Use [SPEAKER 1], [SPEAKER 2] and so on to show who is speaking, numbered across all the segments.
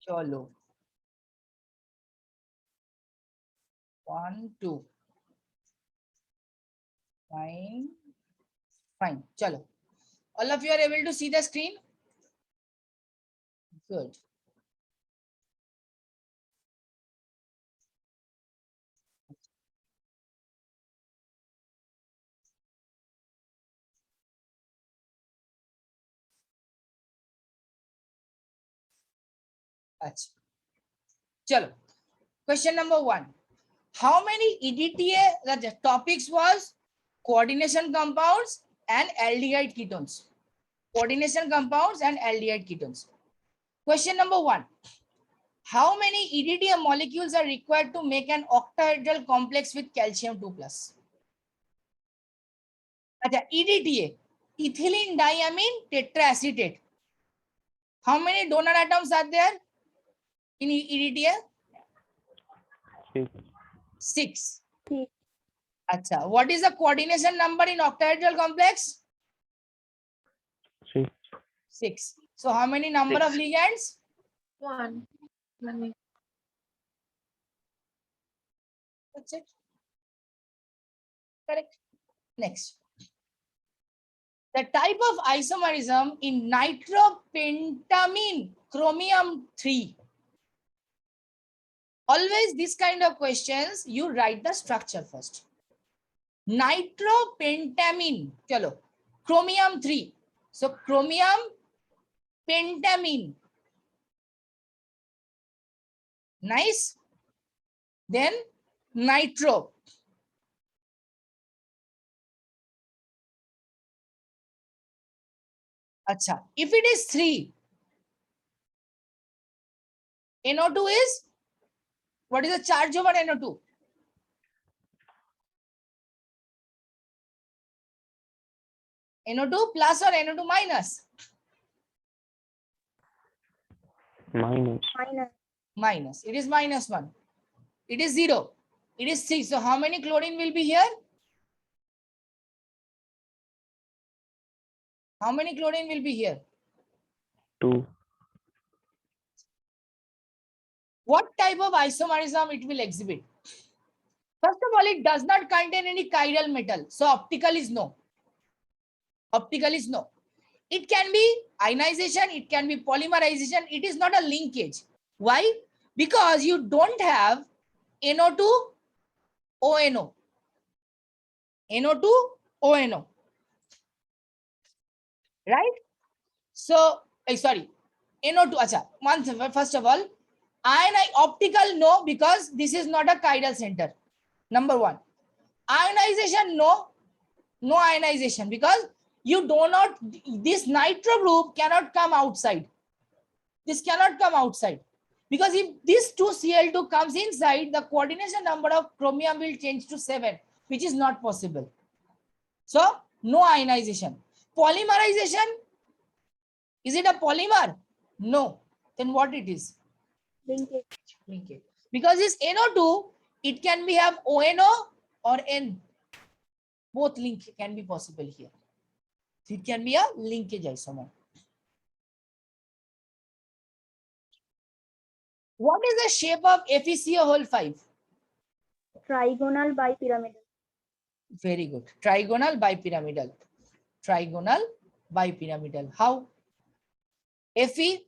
[SPEAKER 1] चलो 1 2 fine fine चलो all of you are able to see the screen. Good. अच्छा चलो question number 1. How many EDTA the topics was coordination compounds and aldehyde ketones? Coordination compounds and aldehyde ketones. Question number 1. How many EDTA molecules are required to make an octahedral complex with calcium 2 plus? अच्छा EDTA, ethylene diamine tetraacetate. How many donor atoms are there in EDTA? 6. अच्छा, what is the coordination number in octahedral complex? 6. So how many number of ligands?
[SPEAKER 2] 1.
[SPEAKER 1] That's it. Correct. Next. The type of isomerism in nitropentamine chromium 3. Always this kind of questions, you write the structure first. Nitropentamine, chalo, chromium 3. So chromium pentamine. Nice. Then nitro. Acha, if it is 3, NO2 is, what is the charge over NO2? NO2 plus or NO2 minus? Minus. It is -1. It is 0. It is 3. So how many chlorine will be here? How many chlorine will be here?
[SPEAKER 3] 2.
[SPEAKER 1] What type of isomerism it will exhibit? First of all, it does not contain any chiral metal. So optical is no. Optical is no. It can be ionization. It can be polymerization. It is not a linkage. Why? Because you don't have NO2 ONO. NO2 ONO. Right? So, sorry, NO2. Acha, first of all, optical no, because this is not a chiral center. Number 1. Ionization no, no ionization, because you do not, this nitro group cannot come outside. This cannot come outside, because if this 2Cl2 comes inside, the coordination number of chromium will change to 7, which is not possible. So no ionization. Polymerization, is it a polymer? No. Then what it is? Linkage. Because this NO2, it can be have ONO or N. Both link can be possible here. It can be a linkage isomer. What is the shape of FeCO5?
[SPEAKER 2] Trigonal bipyramidal.
[SPEAKER 1] Very good. Trigonal bipyramidal. Trigonal bipyramidal. How? Fe.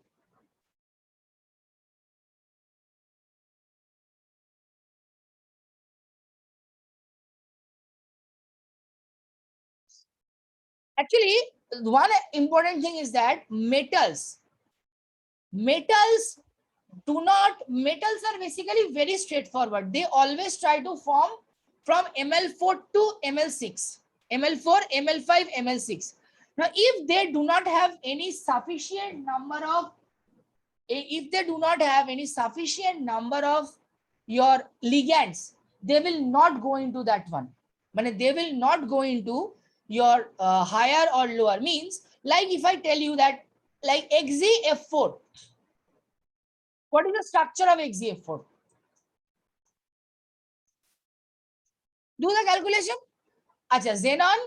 [SPEAKER 1] Actually, one important thing is that metals are basically very straightforward. They always try to form from Ml4 to Ml6. Ml4, Ml5, Ml6. Now, if they do not have any sufficient number of, your ligands, they will not go into that one. They will not go into your higher or lower. Means, like if I tell you that, like XeF4, what is the structure of XeF4? Do the calculation. Acha, xenon,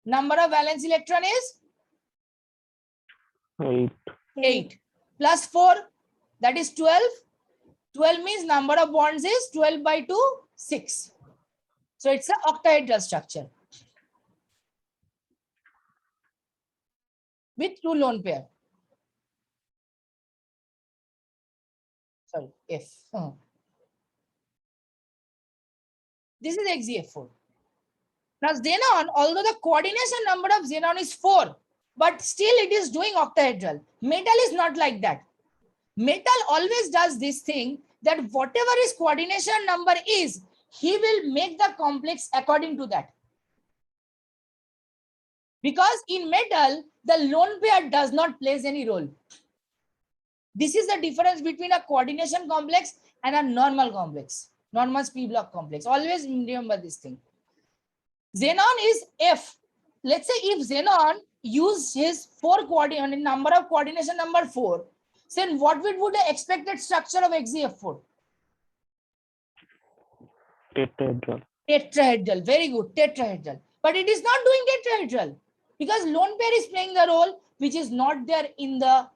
[SPEAKER 1] number of valence electron is
[SPEAKER 3] 8.
[SPEAKER 1] 8 plus 4, That is 12. 12 means number of bonds is 12 by 2, 6. So it's an octahedral structure with 2 lone pair. Sorry, F. This is XeF4. Now xenon, although the coordination number of xenon is 4, but still it is doing octahedral. Metal is not like that. Metal always does this thing that whatever his coordination number is, he will make the complex according to that. Because in metal, the lone pair does not play any role. This is the difference between a coordination complex and a normal complex, normal p block complex. Always remember this thing. Xenon is F. Let's say if xenon used his 4 coordinate number of coordination number 4, then what would the expected structure of XeF4?
[SPEAKER 3] Tetrahedral.
[SPEAKER 1] Tetrahedral. Very good. Tetrahedral. But it is not doing tetrahedral because lone pair is playing the role which is not there in a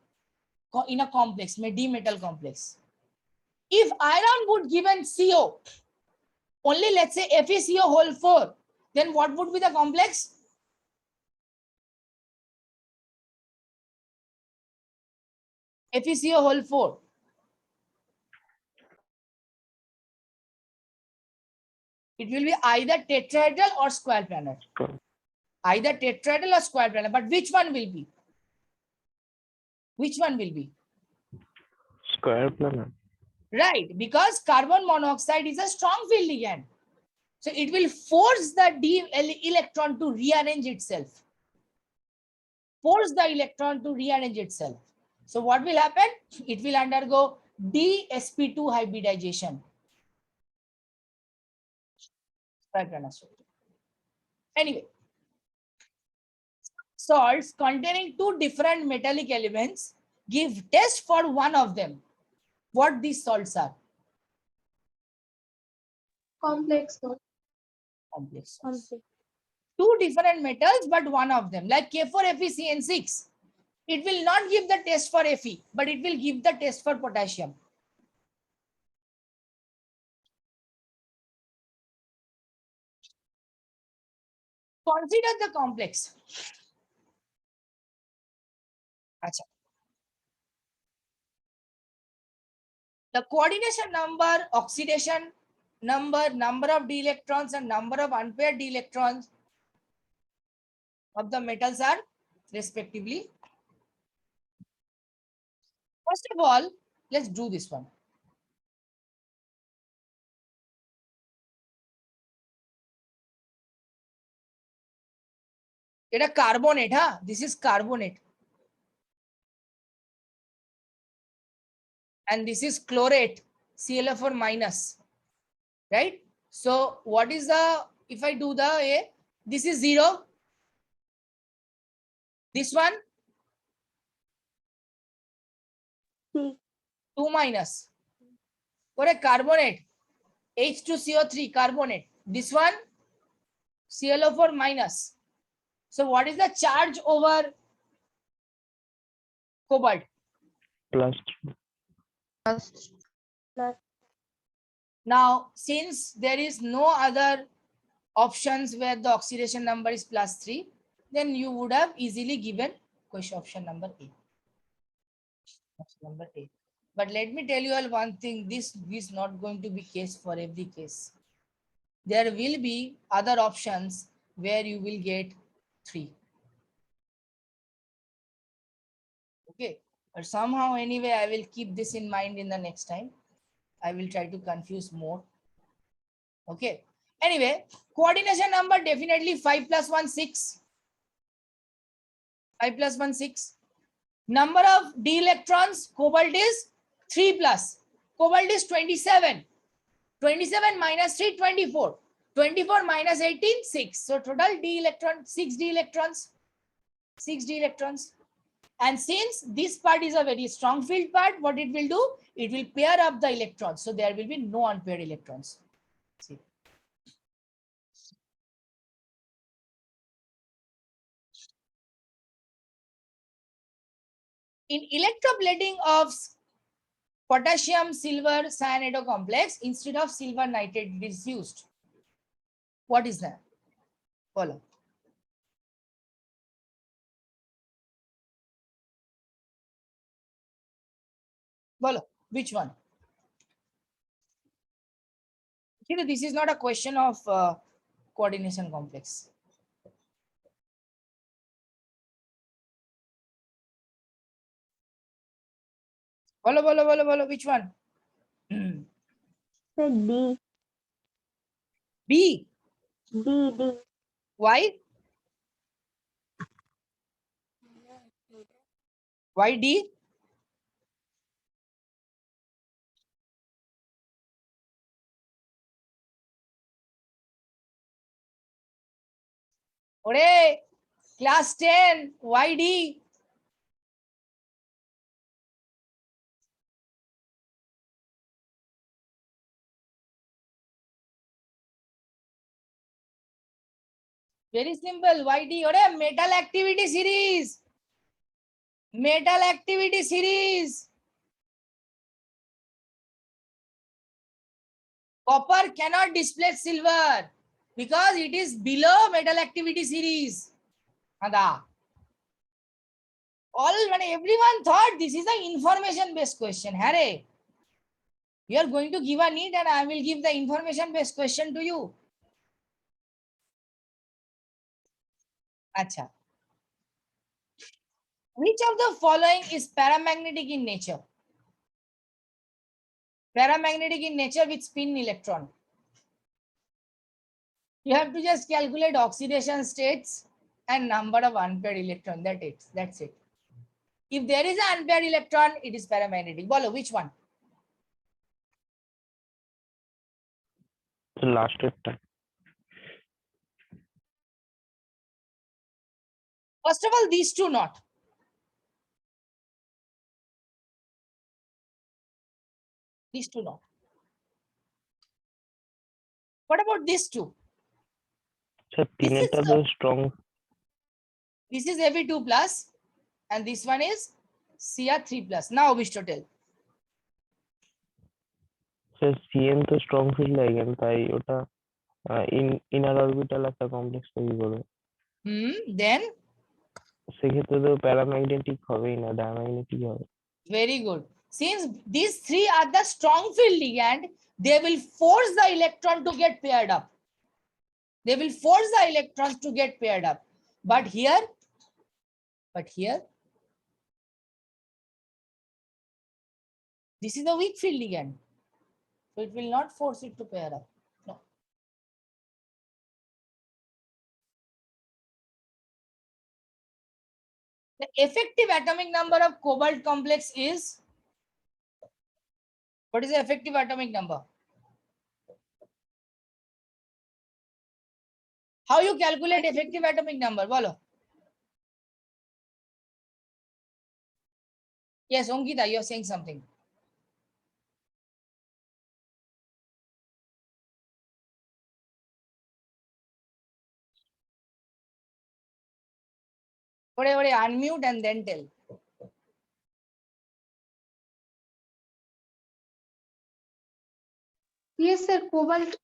[SPEAKER 1] complex, D metal complex. If iron would given CO, only let's say FeCO whole 4, then what would be the complex? FeCO whole 4. It will be either tetrahedral or square planar. Either tetrahedral or square planar. But which one will be? Which one will be?
[SPEAKER 3] Square planar.
[SPEAKER 1] Right, because carbon monoxide is a strong field ligand. So it will force the d electron to rearrange itself. Force the electron to rearrange itself. So what will happen? It will undergo dsp2 hybridization. Anyway, salts containing 2 different metallic elements give test for one of them. What these salts are?
[SPEAKER 2] Complex salt.
[SPEAKER 1] Complex salts.
[SPEAKER 2] Complex.
[SPEAKER 1] 2 different metals, but one of them, like K4FeCN6. It will not give the test for Fe, but it will give the test for potassium. Consider the complex. Achha. The coordination number, oxidation number, number of d electrons, and number of unpaired d electrons of the metals are respectively. First of all, let's do this one. It's a carbonate, huh? This is carbonate. And this is chlorate, ClF4 minus, right? So what is the, if I do the A, this is 0. This one, 2 minus. For a carbonate, H2CO3 carbonate. This one, ClO4 minus. So what is the charge over cobalt?
[SPEAKER 3] Plus.
[SPEAKER 1] Now, since there is no other options where the oxidation number is +3, then you would have easily given question option number A. Option number A. But let me tell you all one thing, this is not going to be case for every case. There will be other options where you will get 3. Okay, but somehow anyway, I will keep this in mind in the next time. I will try to confuse more. Okay. Anyway, coordination number definitely 5 plus 1, 6. 5 plus 1, 6. Number of d electrons, cobalt is 3 plus. Cobalt is 27. 27 minus 3, 24. 24 minus 18, 6. So total d electron, 6 d electrons. 6 d electrons. And since this part is a very strong field part, what it will do? It will pair up the electrons. So there will be no unpaired electrons. See. In electroplating of potassium silver cyanide complex instead of silver nitrate it is used? What is that? Follow. Follow. Which one? See, this is not a question of coordination complex. Follow. Which one?
[SPEAKER 2] Say D.
[SPEAKER 1] B.
[SPEAKER 2] D.
[SPEAKER 1] Why? Why D? Ore, class 10, why D? Very simple. Why D? Ore, metal activity series. Metal activity series. Copper cannot displace silver because it is below metal activity series. Ada. Everyone thought this is an information based question. Harry, you are going to give a need and I will give the information based question to you. Acha. Which of the following is paramagnetic in nature? Paramagnetic in nature with spin electron. You have to just calculate oxidation states and number of unpaired electron. That's it. If there is an unpaired electron, it is paramagnetic. Bolo, which one?
[SPEAKER 3] The last time.
[SPEAKER 1] First of all, these two not. These two not. What about these two?
[SPEAKER 3] So
[SPEAKER 1] This is
[SPEAKER 3] the strong.
[SPEAKER 1] This is Fe2 plus and this one is Cr3 plus. Now wish to tell.
[SPEAKER 3] So CN তো strong field ligand তাই ওটা inner orbital একটা complex তৈরি করবে।
[SPEAKER 1] Then
[SPEAKER 3] সেক্ষেত্রে তো paramagnetic হবেই না, ডায়াম্যাগনেটিক হবে।
[SPEAKER 1] Very good. Since these three are the strong field ligand, they will force the electron to get paired up. They will force the electrons to get paired up. But here, this is a weak field ligand. So it will not force it to pair up. No. The effective atomic number of cobalt complex is, what is the effective atomic number? How you calculate effective atomic number? Bolo. Yes, Ongita, you are saying something. Unmute and then tell.
[SPEAKER 4] Yes, sir. Cobalt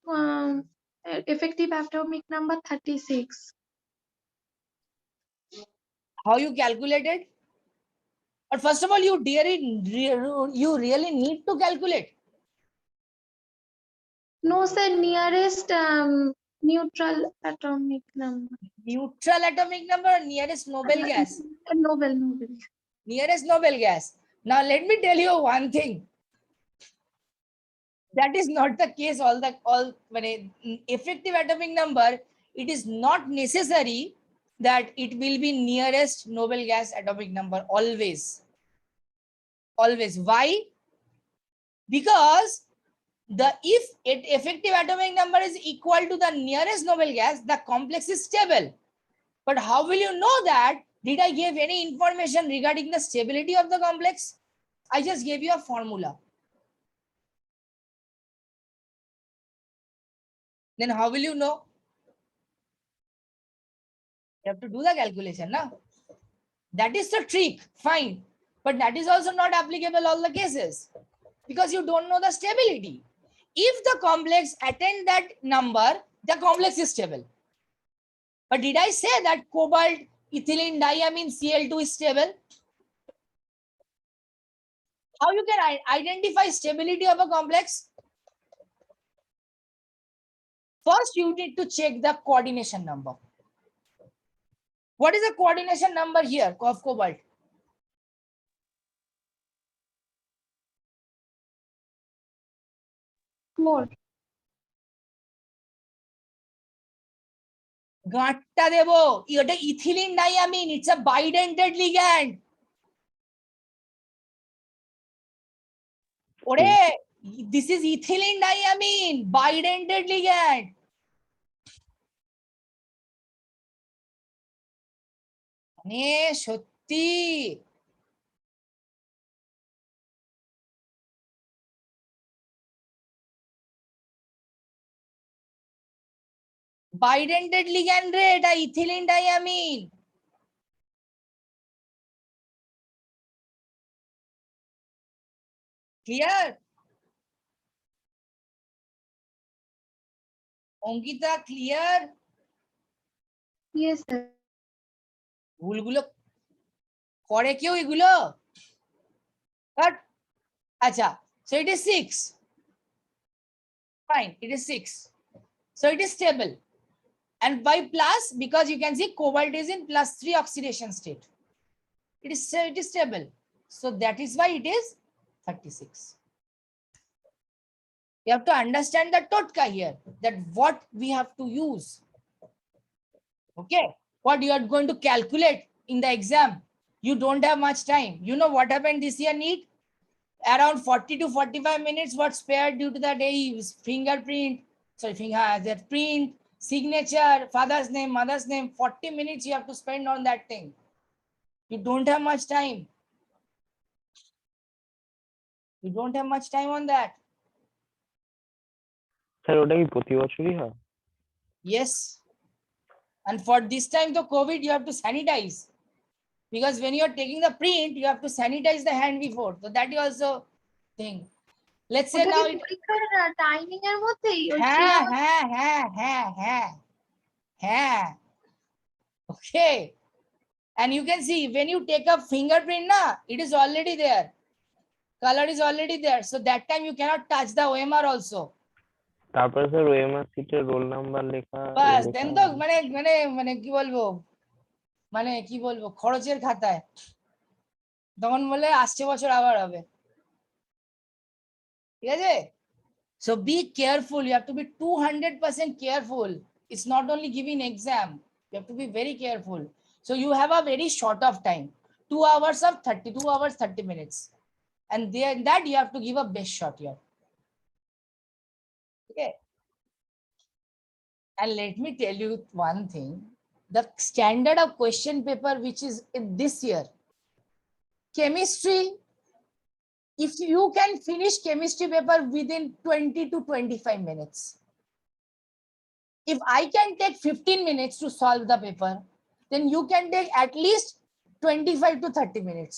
[SPEAKER 4] effective atomic number 36.
[SPEAKER 1] How you calculated? But first of all, you really need to calculate.
[SPEAKER 4] No, sir. Nearest neutral atomic number.
[SPEAKER 1] Neutral atomic number or nearest noble gas?
[SPEAKER 4] Noble.
[SPEAKER 1] Nearest noble gas. Now let me tell you one thing. That is not the case. When effective atomic number, it is not necessary that it will be nearest noble gas atomic number always. Always. Why? Because if effective atomic number is equal to the nearest noble gas, the complex is stable. But how will you know that? Did I give any information regarding the stability of the complex? I just gave you a formula. Then how will you know? You have to do the calculation now. That is the trick. Fine. But that is also not applicable all the cases. because you don't know the stability. If the complex attend that number, the complex is stable. But did I say that cobalt, ethylene, diamine, Cl2 is stable? How you can identify stability of a complex? First, you need to check the coordination number. What is the coordination number here of cobalt?
[SPEAKER 4] More.
[SPEAKER 1] গাঁটটা দেবো, এটা ethylene diamine, it's a bidentate ligand. ওরে, this is ethylene diamine, bidentate ligand. মানে সত্যি bidentate ligand রে, এটা ethylene diamine. Clear? Ankita clear?
[SPEAKER 4] Yes, sir.
[SPEAKER 1] ভুলগুলো করে কেউ এগুলো? বাট আচ্ছা, so it is 6. Fine, it is 6. So it is stable. And by plus, because you can see cobalt is in +3 oxidation state. It is stable. So that is why it is 36. You have to understand the totka here, that what we have to use. Okay, what you are going to calculate in the exam. You don't have much time. You know what happened this year NEET? Around 40 to 45 minutes was spared due to the day fingerprint, that print, signature, father's name, mother's name. 40 minutes you have to spend on that thing. You don't have much time. You don't have much time on that.
[SPEAKER 3] Sir ওটা কি প্রতি বছরই হয়?
[SPEAKER 1] Yes. And for this time, the COVID, you have to sanitize. Because when you are taking the print, you have to sanitize the hand before. So that is also thing. Let's say now it,
[SPEAKER 4] timing এর মধ্যেই
[SPEAKER 1] Okay. And you can see when you take a fingerprint, it is already there. Color is already there. So that time you cannot touch the OMR also.
[SPEAKER 3] তারপরে sir OMR সিটের roll number লেখা
[SPEAKER 1] বাস দেন তো মানে কি বলবো খরচের খাতায় তখন বলে আসছে বছর আবার হবে, ঠিক আছে? So be careful. You have to be 200% careful. It's not only giving exam. You have to be very careful. So you have a very short of time, 2 hours of 32 hours 30 minutes, and then that you have to give a best shot here. Okay. And let me tell you one thing. The standard of question paper which is in this year, chemistry, if you can finish chemistry paper within 20 to 25 minutes, if I can take 15 minutes to solve the paper, then you can take at least 25 to 30 minutes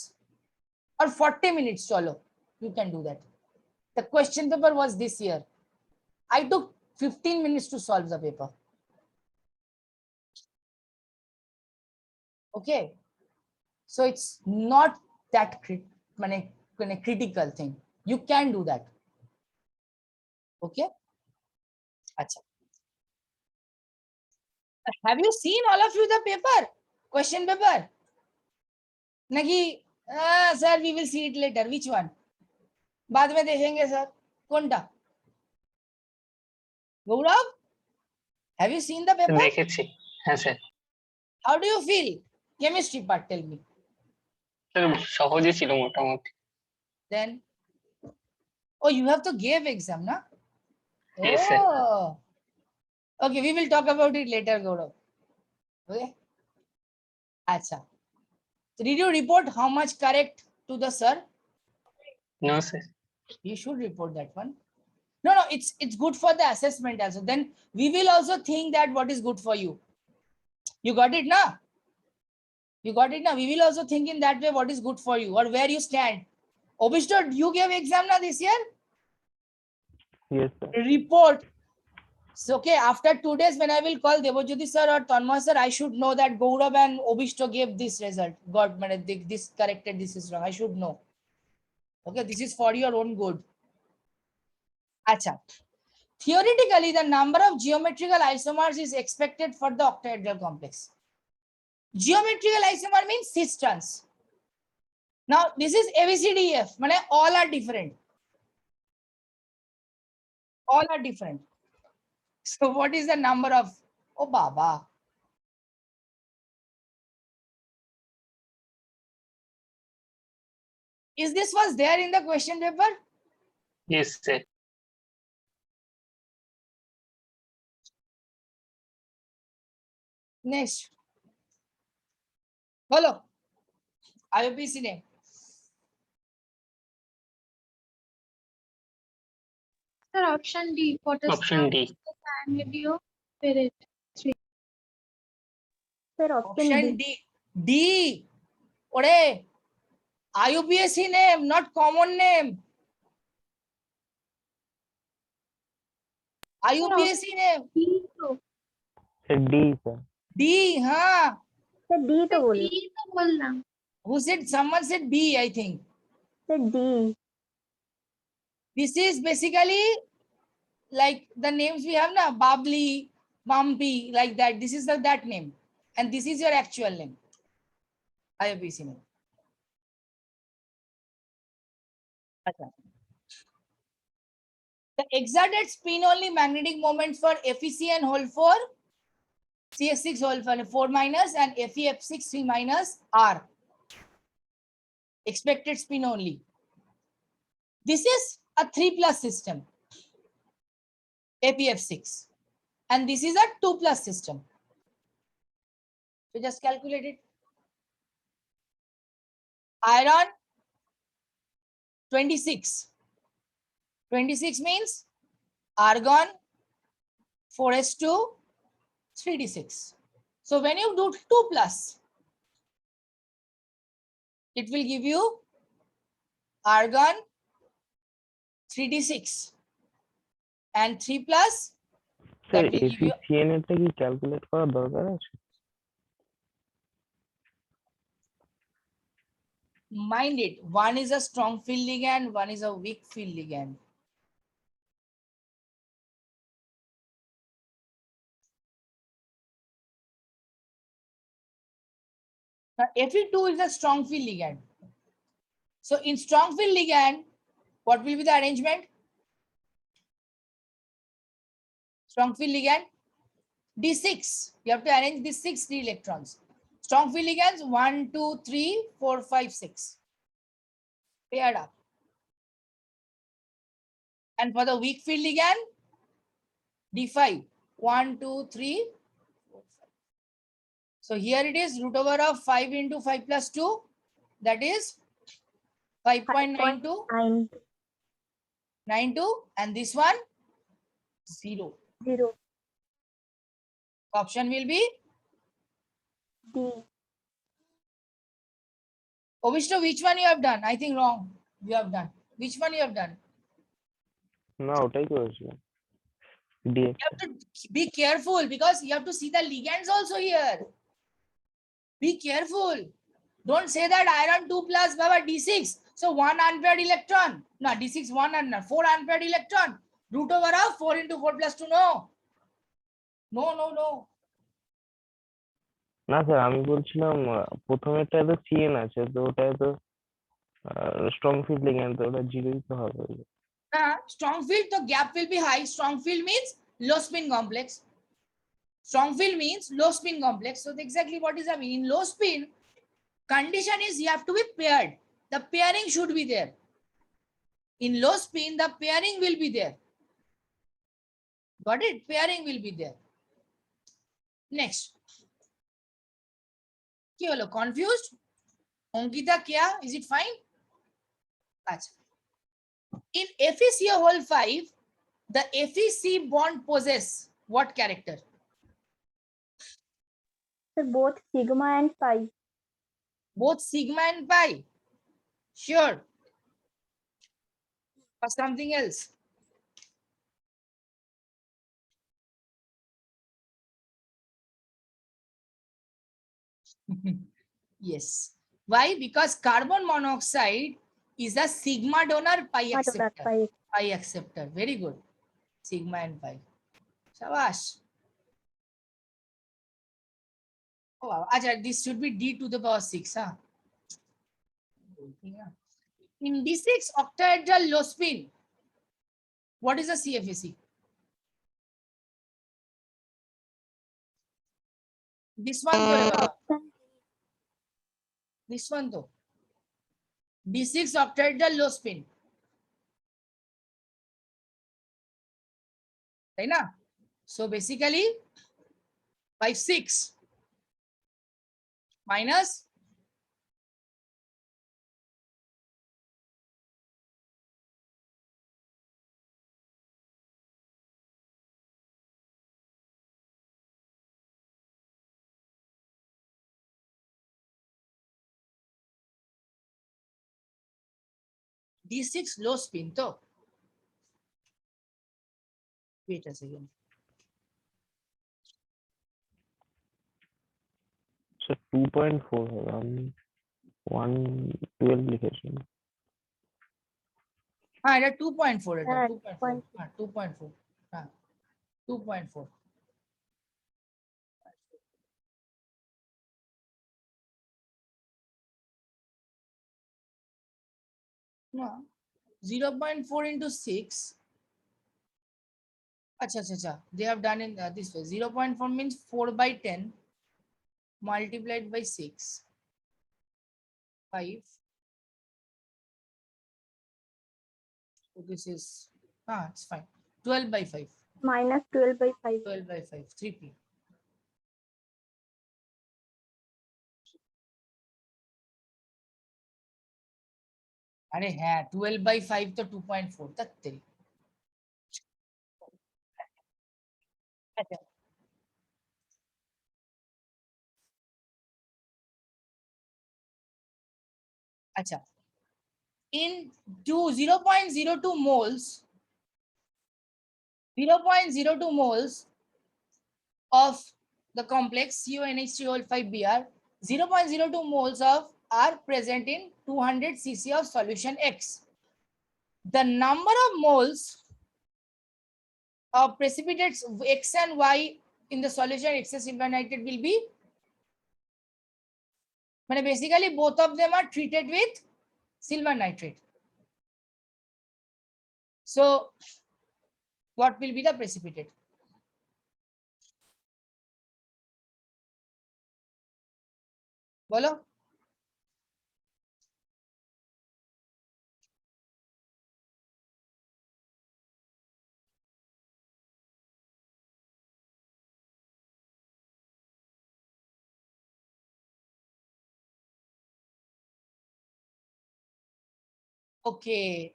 [SPEAKER 1] or 40 minutes solo. You can do that. The question paper was this year. I took 15 minutes to solve the paper. Okay. So it's not that critical thing. You can do that. Okay. Achha. Have you seen all of you the paper? Question paper? Nagi, sir, we will see it later. Which one? बाद में देखेंगे sir. कौनटा? Gaurav? Have you seen the paper?
[SPEAKER 5] দেখেছি হ্যাঁ sir.
[SPEAKER 1] How do you feel? Chemistry part, tell me.
[SPEAKER 5] Sir সহজই ছিল মোটামুটি।
[SPEAKER 1] Then, oh, you have to give exam, na?
[SPEAKER 5] Yes, sir.
[SPEAKER 1] Oh. Okay, we will talk about it later, Gaurav. Okay. Acha. So did you report how much correct to the sir?
[SPEAKER 5] No sir.
[SPEAKER 1] You should report that one. No, it's good for the assessment also. Then we will also think that what is good for you. You got it, na? You got it, na? We will also think in that way what is good for you or where you stand. Obishto, you gave exam na this year?
[SPEAKER 3] Yes, sir.
[SPEAKER 1] Report. So, okay, after 2 days, when I will call Debojyoti sir or Tanmay sir, I should know that Gaurav and Obishto gave this result. God, this corrected, this is wrong. I should know. Okay, this is for your own good. Acha. Theoretically, the number of geometrical isomers is expected for the octahedral complex. Geometrical isomer means cis trans. Now, this is ABCDEF. Mane all are different. All are different. So, what is the number of? Oh, Baba. Is this was there in the question paper?
[SPEAKER 5] Yes, sir.
[SPEAKER 1] Next. Hello. IUPAC name.
[SPEAKER 4] Sir, option D. What is
[SPEAKER 5] Option D.
[SPEAKER 4] the video spirit?
[SPEAKER 2] Sir, option
[SPEAKER 1] Option
[SPEAKER 2] D.
[SPEAKER 1] D. D. Ore. IUPAC name, not common name. IUPAC name.
[SPEAKER 4] D तो
[SPEAKER 3] Sir, D, sir.
[SPEAKER 1] D. Huh.
[SPEAKER 2] Sir, D तो बोलो.
[SPEAKER 4] D तो बोलना.
[SPEAKER 1] Who said? Someone said B, I think.
[SPEAKER 2] Sir, D.
[SPEAKER 1] This is basically like the names we have now, Babli, Bumpy, like that. This is that name. And this is your actual name. IUPAC name. Okay. The exerted spin only magnetic moment for FECN whole 4, CS6 whole 4 minus, and FEF6 3 minus R. Expected spin only. This is a 3+ system, APF6. And this is a 2+ system. So just calculate it. Iron 26. 26 means argon 4s2 3d6. So when you do 2+, it will give you argon 3d6 and 3+.
[SPEAKER 3] Sir,
[SPEAKER 1] That will give you,
[SPEAKER 3] FECN এর টা কি calculate করার দরকার আছে?
[SPEAKER 1] mind it, one is a strong field ligand, one is a weak field ligand. Now, Fe2 is a strong field ligand. So in strong field ligand, what will be the arrangement? Strong field ligand, D6. You have to arrange these 6 d electrons. Strong field ligands 1, 2, 3, 4, 5, 6. Paired up. And for the weak field ligand, D5. 1, 2, 3, 4, 5. So here it is root over of 5 into 5 plus 2. That is 5.92. 92. And this one, 0.
[SPEAKER 2] 0.
[SPEAKER 1] Option will be
[SPEAKER 2] D.
[SPEAKER 1] Obishto, which one you have done? I think wrong. You have done. Which one you have done?
[SPEAKER 3] না ওটাই করেছিলাম D
[SPEAKER 1] You have to be careful because you have to see the ligands also here. Be careful. Don't say that iron 2+, Baba, D6. So 1 unpaired electron. No, D6 1 and 4 unpaired electron. Root over of 4 into 4 plus 2. No. No, no, no.
[SPEAKER 3] না sir আমি বলছিলাম প্রথমেরটা তো CN আছে তো ওটা তো strong field ligand তো ওটা জিরোই তো হবে
[SPEAKER 1] Strong field, the gap will be high. Strong field means low spin complex. Strong field means low spin complex. So exactly what is that mean? In low spin, condition is you have to be paired. The pairing should be there. In low spin, the pairing will be there. Got it? Pairing will be there. Next. Ki holo? Confused? Ankita kya? Is it fine? Achha. In FeCO whole 5, the FeC bond possess what character?
[SPEAKER 2] Sir, both sigma and pi.
[SPEAKER 1] Both sigma and pi. Sure. or something else? Yes. Why? Because carbon monoxide is a sigma donor, pi
[SPEAKER 2] Not that
[SPEAKER 1] acceptor.
[SPEAKER 2] pi.
[SPEAKER 1] Pi acceptor. Very good. Sigma and pi. Shabash. Oh, wow. Acha, this should be d to the power 6. Huh? In D6 octahedral low spin, what is the CFAC? This one, this one though. D6 octahedral low spin. Right na? So basically 5 6 minus D6 low spin to. Wait a second.
[SPEAKER 3] So 2.4 হবে আমি 112 লিখেছি।
[SPEAKER 1] এটা 2.4 এটা
[SPEAKER 2] হ্যাঁ,
[SPEAKER 1] 2.4 হ্যাঁ 2.4 হ্যাঁ 2.4 না 0.4 into 6 acha they have done in this way 0.4 means 4 by 10 multiplied by 6 5 so this is it's fine 12 by 5
[SPEAKER 2] minus 12 by 5.
[SPEAKER 1] 12 by 5 3p अरे हाँ 12 by 5 तो 2.4 तक तेरी अच्छा अच्छा in 0.02 moles 0.02 moles of the complex CuNH3O5Br 0.02 moles of are present in 200 cc of solution X. The number of moles of precipitates X and Y in the solution excess silver nitrate will be basically both of them are treated with silver nitrate. So what will be the precipitate? Bolo? Okay.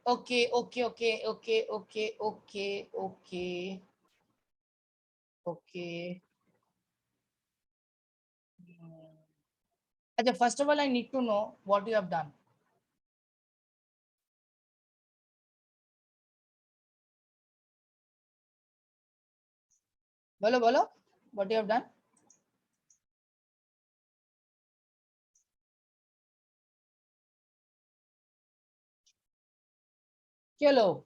[SPEAKER 1] First of all, I need to know what you have done. Bolo, what you have done? Chalo.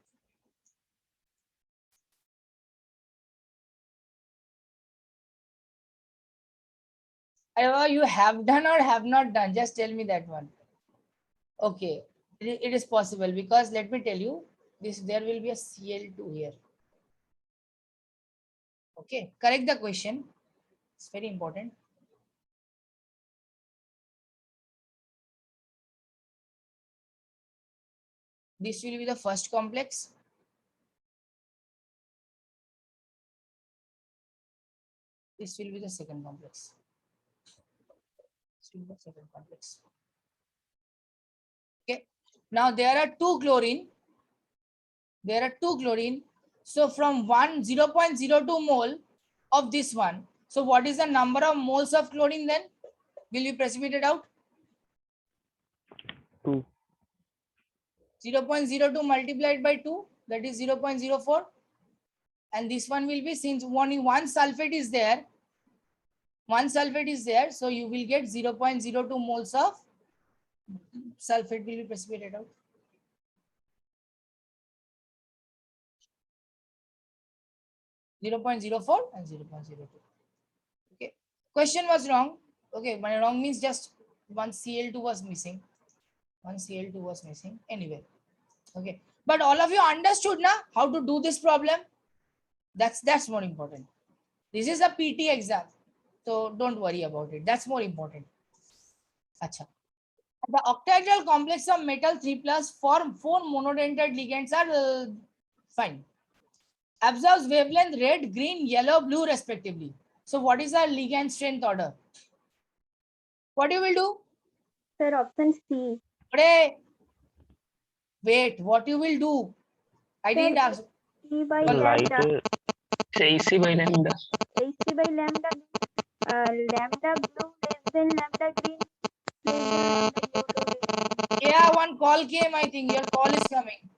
[SPEAKER 1] Either you have done or have not done. Just tell me that one. Okay, it is possible because let me tell you, there will be a Cl2 here. Okay, correct the question. It's very important. This will be the first complex. This will be the second complex. This will be the second complex. Okay. Now there are two chlorine. There are two chlorine. So from 0.02 mole of this one. So what is the number of moles of chlorine then? Will you precipitate out?
[SPEAKER 3] 2.
[SPEAKER 1] 0.02 multiplied by 2, that is 0.04. And this one will be, since only one sulfate is there, so you will get 0.02 moles of sulfate will be precipitated out. Zero 0.04 and 0.02. Okay. Question was wrong. Okay, but wrong means just one Cl2 was missing. Anyway. Okay. But all of you understood now how to do this problem. That's more important. This is a PT exam. So don't worry about it. That's more important. Acha. The octahedral complex of metal 3 plus form 4 monodentate ligands are fine. Absorbs wavelength red, green, yellow, blue respectively. So what is our ligand strength order? What you will do?
[SPEAKER 2] Sir, option C.
[SPEAKER 1] Wait, what you will do? I
[SPEAKER 2] Sir,
[SPEAKER 1] didn't ask.
[SPEAKER 2] E by
[SPEAKER 3] Light
[SPEAKER 2] lambda.
[SPEAKER 5] AC by lambda.
[SPEAKER 2] AC by lambda. Lambda blue less than lambda green less than lambda yellow.
[SPEAKER 1] Yeah, one call came, I think. Your call is coming.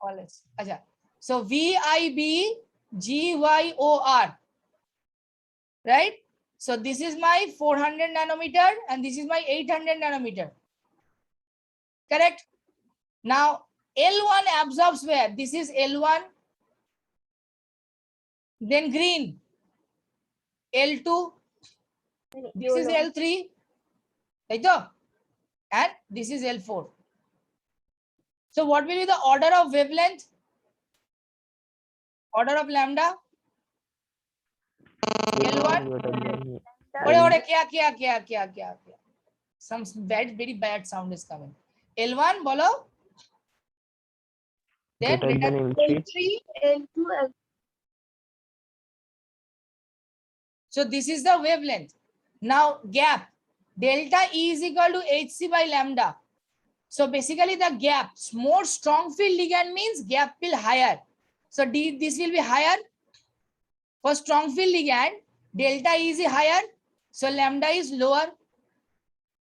[SPEAKER 1] Call is. Acha. So VIBGYOR. Right? So this is my 400 nanometer and this is my 800 nanometer. Correct? Now L1 absorbs where? This is L1. Then green. L2. This is L3. Right? And this is L4. So what will be the order of wavelength? Order of lambda? L1. क्या? Some bad, very bad sound is coming. L1, bolo. Then
[SPEAKER 3] Greater than L3.
[SPEAKER 4] L2,
[SPEAKER 1] so this is the wavelength. Now gap. Delta E is equal to Hc by lambda. So basically the gap, more strong field ligand means gap will higher. So this will be higher. For strong field ligand, delta E is higher. So lambda is lower.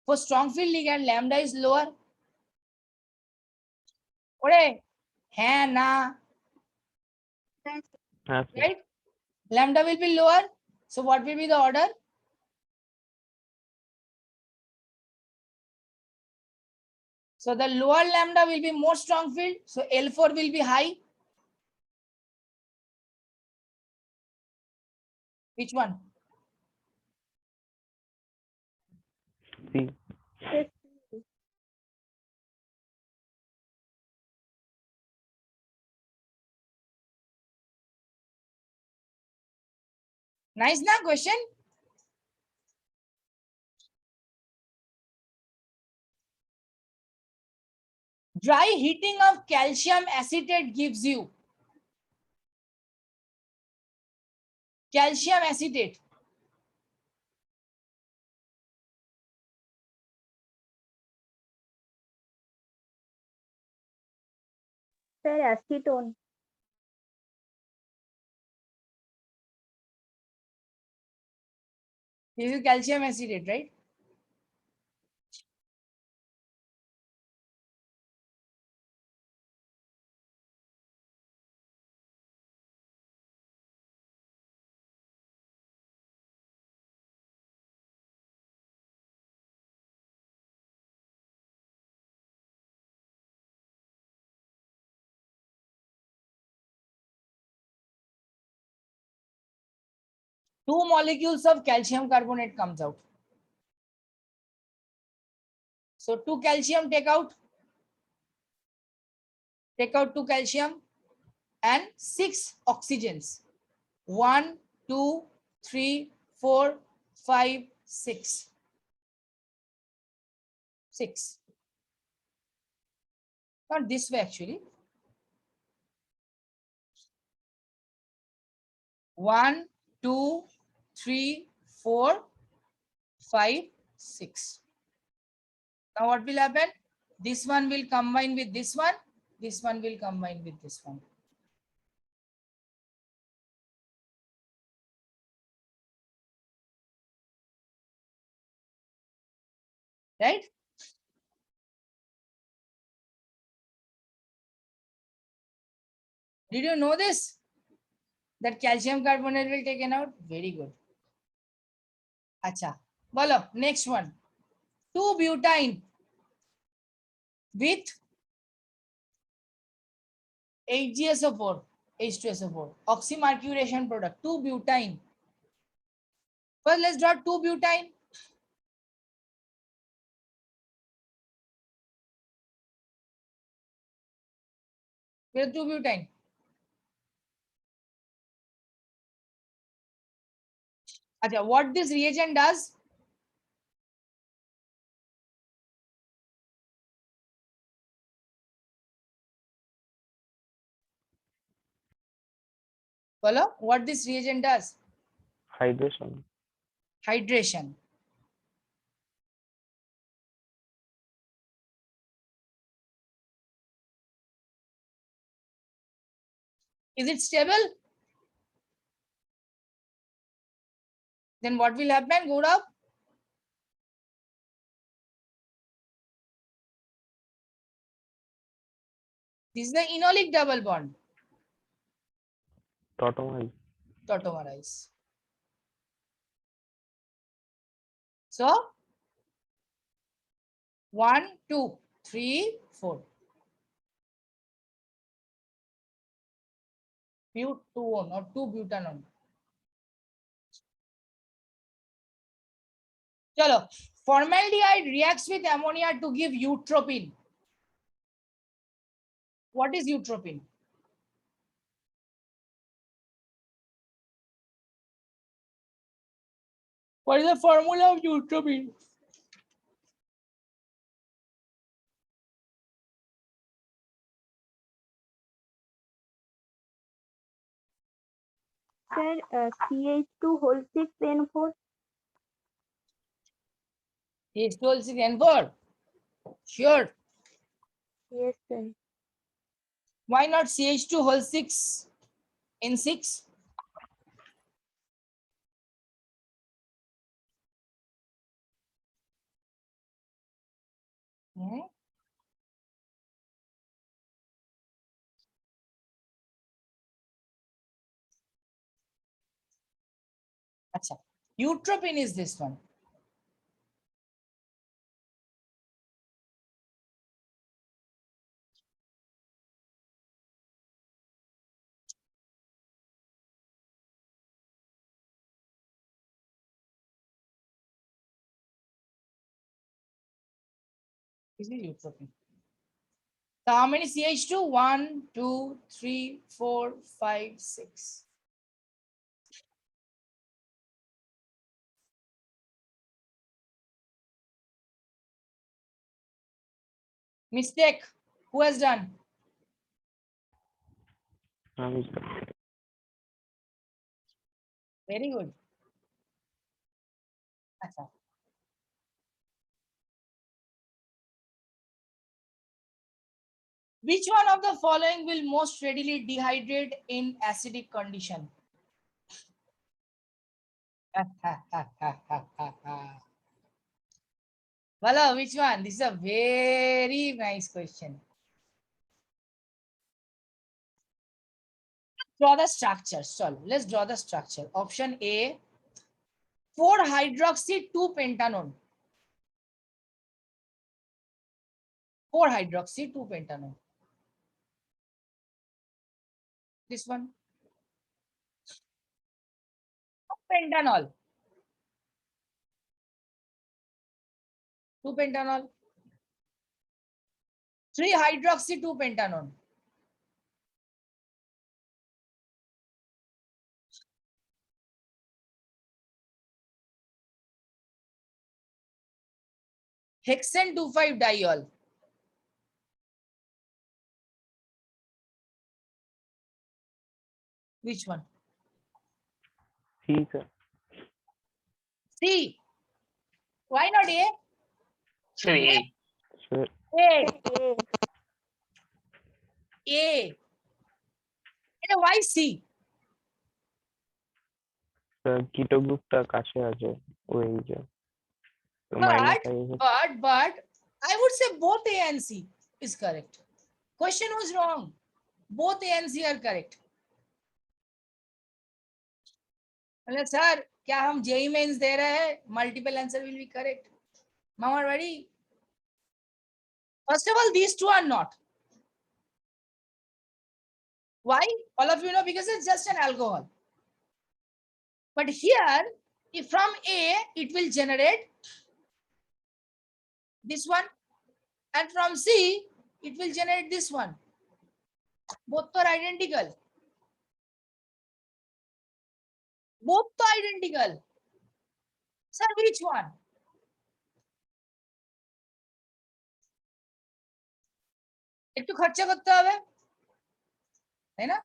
[SPEAKER 1] For strong field ligand, lambda is lower. Okay. Hai na. Right? Lambda will be lower. So what will be the order? So the lower lambda will be more strong field. So L4 will be high. Which one?
[SPEAKER 3] C.
[SPEAKER 2] Yes.
[SPEAKER 1] Nice na question? Dry heating of calcium acetate gives you calcium acetate.
[SPEAKER 2] Sir, acetone.
[SPEAKER 1] This is calcium acetate, right? Two molecules of calcium carbonate comes out. So 2 calcium take out 2 calcium and 6 oxygens. 1, 2, 3, 4, 5, 6. 6. Not this way actually. 1, 2, 3, 4, 5, 6. Now what will happen? This one will combine with this one. This one will combine with this one. right? Did you know this? That calcium carbonate will taken out? Very good. Acha. Bolo, next one. 2-butene with HgSO4, H2SO4, oxymercuration product, 2-butene. First, let's draw 2-butene. Where's 2-butene? Acha, what this reagent does? Bolo, what this reagent does?
[SPEAKER 3] Hydration.
[SPEAKER 1] Hydration. Is it stable? Then what will happen, Gaurav? This is the enolic double bond,
[SPEAKER 3] Tautomerize.
[SPEAKER 1] tautomerize. So 1, 2, 3, 4. Butone or 2-butanone. Chalo, formaldehyde reacts with ammonia to give eutropine. What is eutropine? What is the formula of eutropine?
[SPEAKER 2] Sir, CH2 whole 6N4.
[SPEAKER 1] H2O6N4. Sure.
[SPEAKER 2] Yes, sir.
[SPEAKER 1] Why not CH2 whole 6N6? Acha. Eutropine is this one. This is eutropine. So how many CH2? 1, 2, 3, 4, 5, 6. Mistake. Who has done? Very good. Acha. Which one of the following will most readily dehydrate in acidic condition? Vala, which one? This is a very nice question. Draw the structure. So let's draw the structure. Option A, 4-hydroxy-2-pentanone. 4-hydroxy-2-pentanone. This one. Pentanol. 2-pentanol. 3-hydroxy-2-pentanone. Hexane 2,5-diol. Which one?
[SPEAKER 3] C, sir.
[SPEAKER 1] C. Why not A?
[SPEAKER 5] Sorry,
[SPEAKER 3] Sir,
[SPEAKER 1] A.
[SPEAKER 2] A.
[SPEAKER 1] A. And why C?
[SPEAKER 3] keto গ্রুপটা কাছে আছে ওই যে minus I.
[SPEAKER 1] But I would say both A and C is correct. Question was wrong. Both A and C are correct. मतलब sir क्या हम JEE mains दे रहे हैं? Multiple answer will be correct. Mama ready? First of all, these two are not. Why? All of you know, because it's just an alcohol. But here, if from A, it will generate this one, and from C, it will generate this one. Both are identical. Both are identical. Sir, which one? একটু খরচা করতে হবে, তাই না?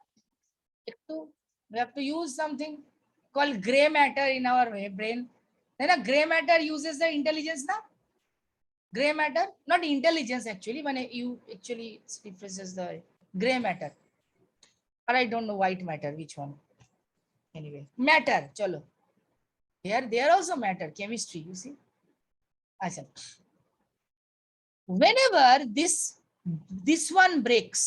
[SPEAKER 1] একটু we have to use something called gray matter in our brain. তাই না? Gray matter uses the intelligence না? Gray matter, not intelligence actually, when you actually references the gray matter. Or I don't know white matter, which one? Anyway, matter, chalo. Here, they are also matter, chemistry, you see. Achha. Whenever this one breaks,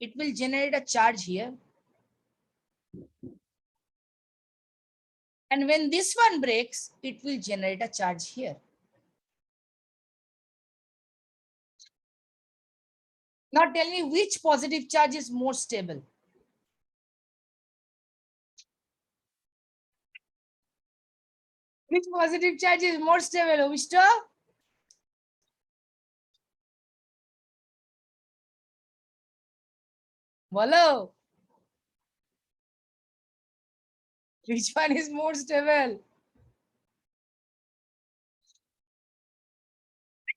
[SPEAKER 1] it will generate a charge here. And when this one breaks, it will generate a charge here. Now tell me which positive charge is more stable. Which positive charge is more stable, Ovishta? Bolo. Which one is more stable?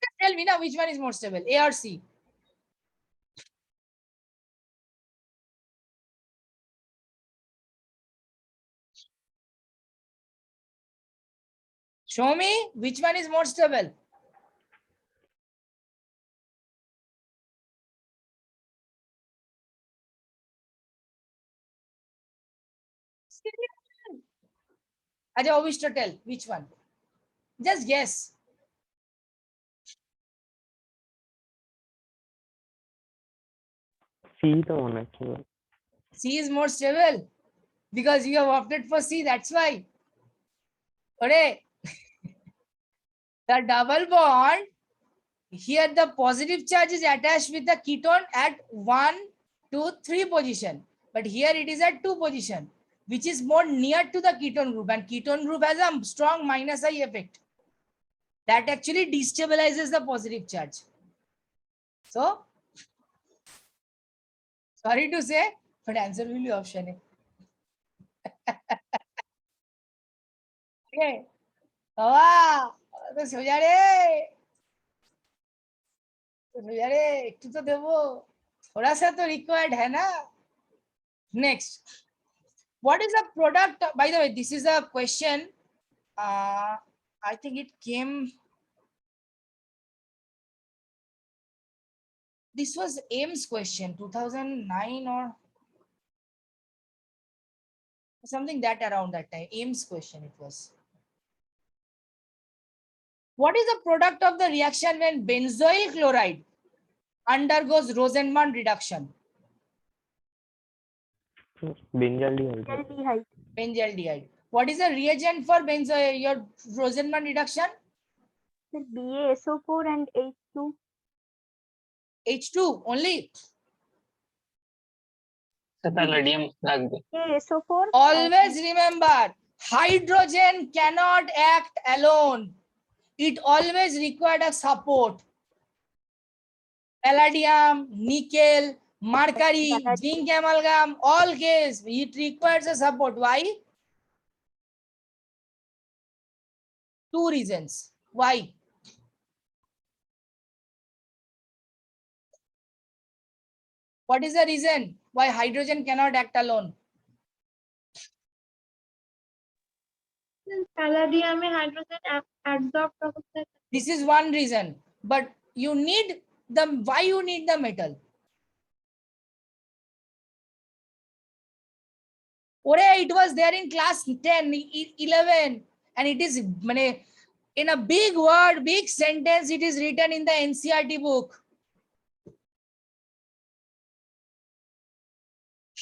[SPEAKER 1] Just tell me now which one is more stable, A or C? Show me which one is more stable. Aja, Ovishta, tell which one. Just guess.
[SPEAKER 3] C তো মনে হচ্ছে।
[SPEAKER 1] C is more stable because you have opted for C. That's why. Okay. The double bond, here the positive charge is attached with the ketone at 1, 2, 3 position. But here it is at 2 position, which is more near to the ketone group, and ketone group has a strong minus I effect. That actually destabilizes the positive charge. So, sorry to say, but answer will be option A. Okay. Wow. तो सो जा रे, एकटू तो देवो, थोड़ा सा तो required है ना. Next, what is the product? By the way, this is a question. I think it came. This was AIMS question, 2009 or something that around that time. AIMS question it was. What is the product of the reaction when benzoyl chloride undergoes Rosenbaum reduction?
[SPEAKER 3] Benzaldehyde.
[SPEAKER 2] aldehyde.
[SPEAKER 1] Benzaldehyde. What is the reagent for benzoyl, your Rosenbaum reduction?
[SPEAKER 2] Sir, BaSO4 and H2.
[SPEAKER 1] H2 only.
[SPEAKER 5] palladium rag de.
[SPEAKER 2] BaSO4.
[SPEAKER 1] Always remember, hydrogen cannot act alone. It always required a support. Palladium, nickel, mercury, zinc amalgam, all case, it requires a support. Why? Two reasons. Why? What is the reason why hydrogen cannot act alone?
[SPEAKER 4] palladium में hydrogen absorbed होता है.
[SPEAKER 1] This is one reason. But you need the, why you need the metal? ওরে it was there in class 10 11 and it is মানে in a big word big sentence it is written in the NCERT book.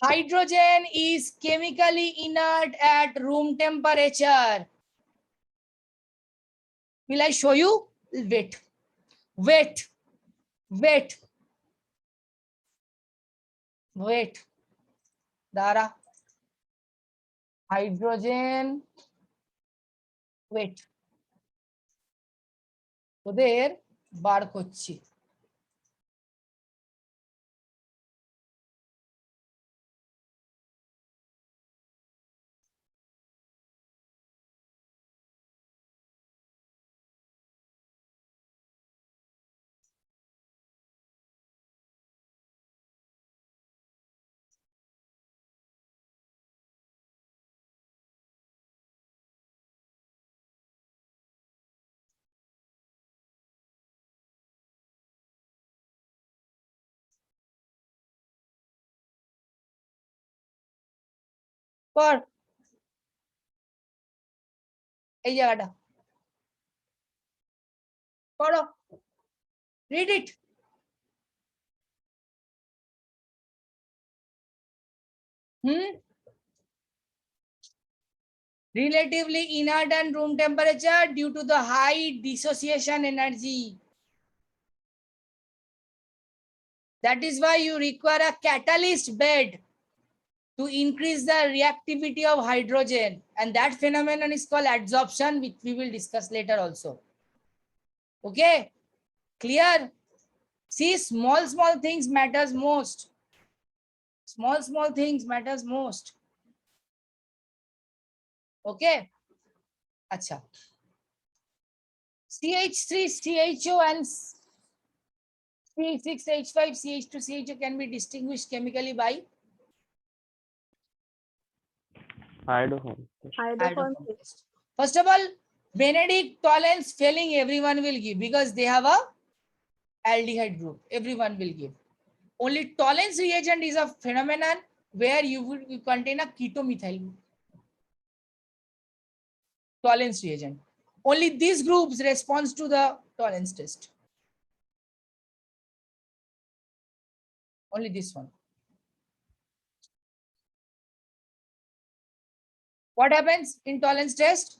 [SPEAKER 1] Hydrogen is chemically inert at room temperature. Will I show you? Wait, wait, wait, wait. Dara. Hydrogen. Wait. ওদের বার করছি। পর এই জায়গাটা পড়ো, read it. Relatively inert and room temperature due to the high dissociation energy. That is why you require a catalyst bed to increase the reactivity of hydrogen, and that phenomenon is called adsorption, which we will discuss later also. Okay, clear? See, small things matters most. Small things matters most. Okay, acha. CH3 CHO and C6H5 CH2 CHO can be distinguished chemically by
[SPEAKER 3] Iodoform.
[SPEAKER 2] Iodoform
[SPEAKER 1] test. First of all, Benedict, Tollens, Fehling, everyone will give because they have a aldehyde group. Everyone will give. Only Tollens reagent is a phenomenon where you contain a ketomethyl group. Tollens reagent. Only these groups responds to the Tollens test. Only this one. What happens in Tollens test?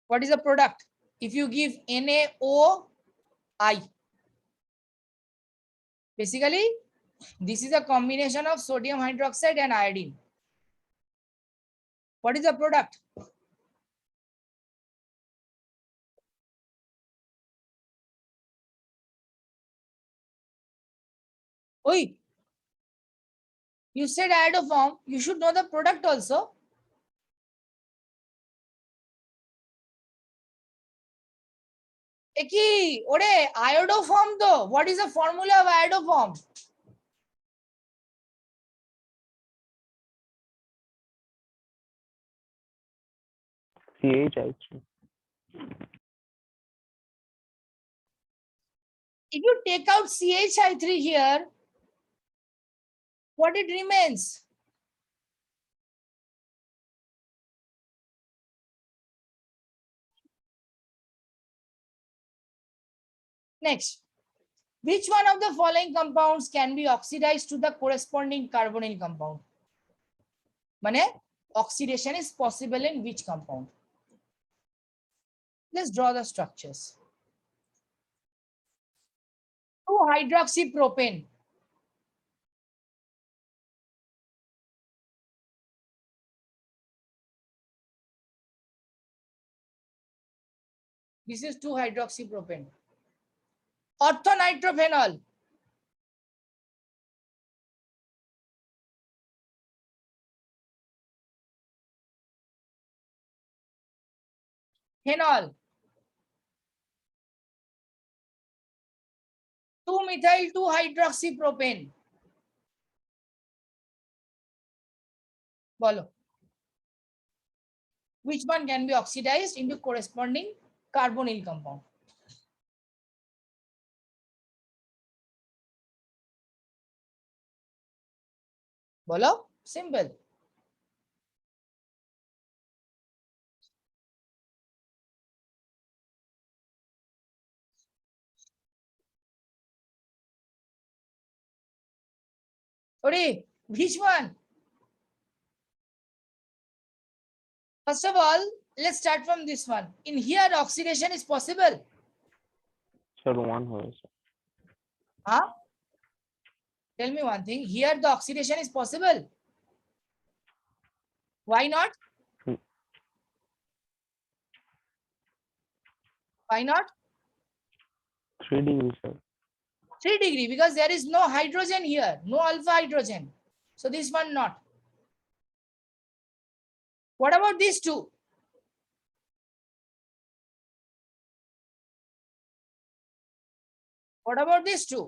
[SPEAKER 1] What is the product? If you give NaOI, basically this is a combination of sodium hydroxide and iodine. What is the product? Oi, you said iodoform, you should know the product also. Eki, ore iodoform though. What is the formula of iodoform?
[SPEAKER 3] CHI3.
[SPEAKER 1] If you take out CHI3 here, what it remains? Next, which one of the following compounds can be oxidized to the corresponding carbonyl compound? Mane, oxidation is possible in which compound? Let's draw the structures. 2-hydroxypropane. This is 2-hydroxypropane. Orthonitrophenol. Phenol. 2-methyl-2-hydroxypropane. Bolo. Which one can be oxidized into corresponding carbonyl compound? Bolo. Simple. Sorry, which one? First of all, let's start from this one. In here, oxidation is possible.
[SPEAKER 3] Sir, one হবে sir.
[SPEAKER 1] Huh? Tell me one thing. Here, the oxidation is possible. Why not?
[SPEAKER 3] Hmm.
[SPEAKER 1] Why not?
[SPEAKER 3] 3 degrees sir.
[SPEAKER 1] 3 degree, because there is no hydrogen here, no alpha hydrogen. So this one not. What about these two? What about these two?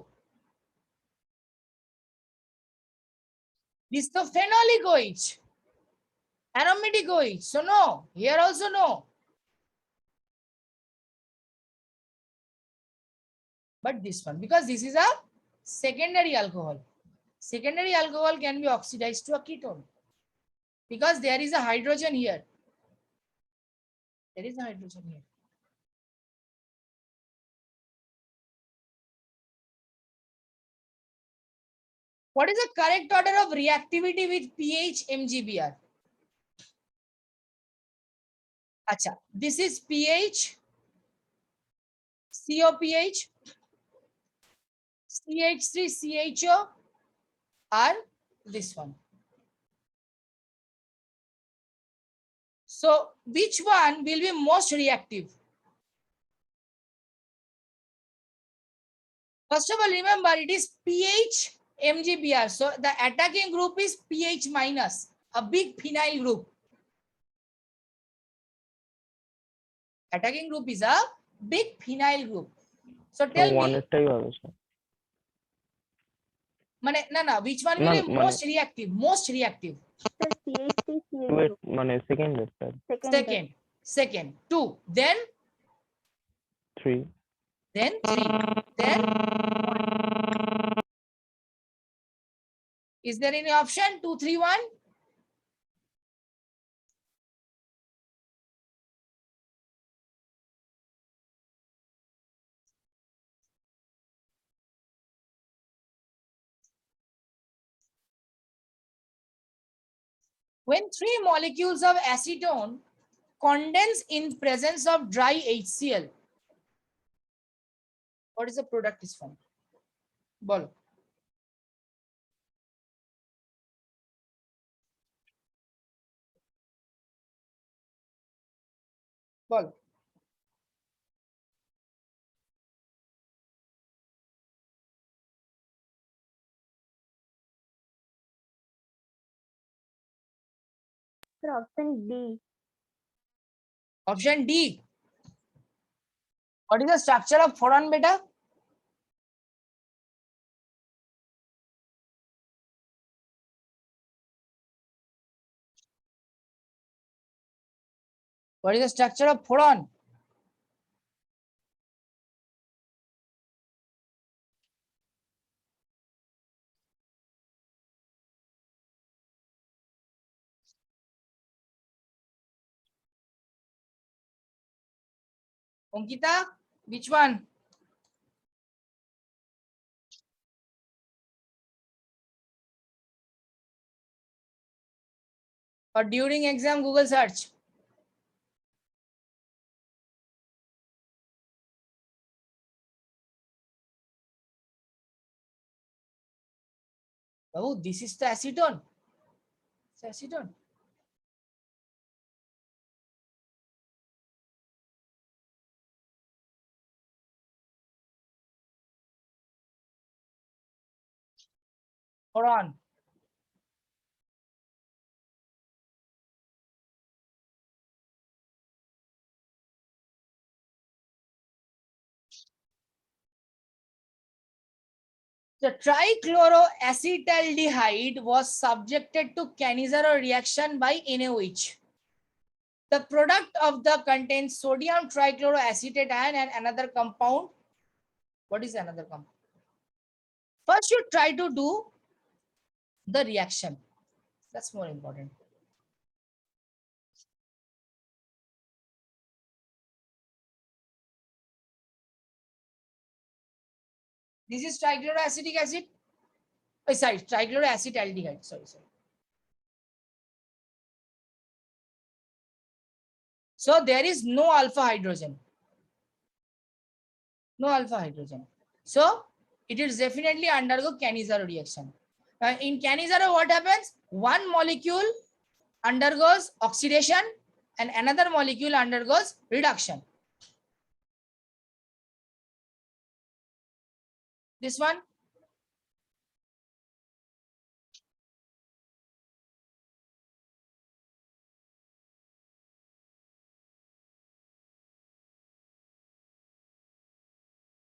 [SPEAKER 1] This is the phenolic OH, aromatic OH. So no, here also no. But this one, because this is a secondary alcohol. Secondary alcohol can be oxidized to a ketone because there is a hydrogen here. There is a hydrogen here. What is the correct order of reactivity with pH MgBr? Acha, this is pH, COPH, CH3, CHO, or this one. So which one will be most reactive? First of all, remember it is pH MgBr. So the attacking group is pH minus, a big phenyl group. Attacking group is a big phenyl group. So
[SPEAKER 3] So
[SPEAKER 1] tell
[SPEAKER 3] one
[SPEAKER 1] me,
[SPEAKER 3] এরটাই হবে sir.
[SPEAKER 1] no, which one will
[SPEAKER 3] না,
[SPEAKER 1] be most reactive? Most reactive.
[SPEAKER 2] Sir, CH3,
[SPEAKER 3] Wait,
[SPEAKER 2] CH2.
[SPEAKER 3] মানে second এর sir.
[SPEAKER 1] Second, 2, then
[SPEAKER 3] 3.
[SPEAKER 1] 3, then 1. Is there any option? 2, 3, 1? When 3 molecules of acetone condense in presence of dry HCl, what is the product is formed? Bolo. Bolo.
[SPEAKER 2] Sir, option D.
[SPEAKER 1] Option D. What is the structure of 4-on beta? What is the structure of 4-on? Ankita, which one? Or during exam, Google search. Oh, this is the acetone. It's acetone. Hold on. The trichloroacetaldehyde was subjected to Cannizzaro reaction by NaOH. The product of the contains sodium trichloroacetate and another compound. What is another compound? First, you try to do the reaction. That's more important. This is trichloroacetic acid. Oh, sorry, trichloroacetaldehyde. Sorry. So there is no alpha hydrogen. No alpha hydrogen. So it is definitely undergo Cannizzaro reaction. In Cannizzaro, what happens? One molecule undergoes oxidation and another molecule undergoes reduction. This one.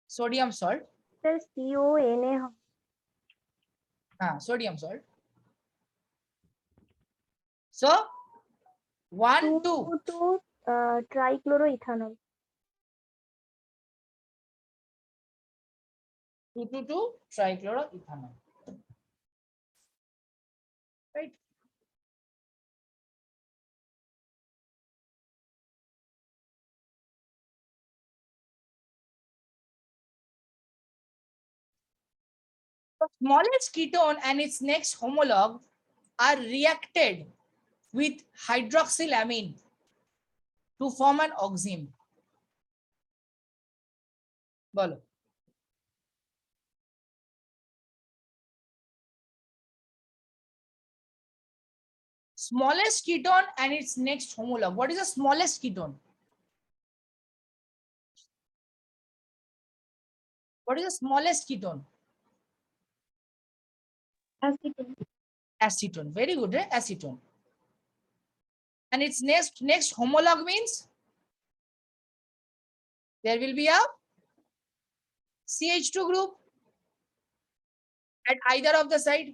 [SPEAKER 1] Sodium salt.
[SPEAKER 2] Sir, CONA.
[SPEAKER 1] Sodium salt. So 1, 2.
[SPEAKER 2] 2 trichloroethanol.
[SPEAKER 1] 2 trichloroethanol. Right. The smallest ketone and its next homologue are reacted with hydroxylamine to form an oxime. Bolo. Smallest ketone and its next homologue. What is the smallest ketone? What is the smallest ketone?
[SPEAKER 4] Acetone.
[SPEAKER 1] Acetone. Very good, right? Acetone. And its next homologue means there will be a CH2 group at either of the side.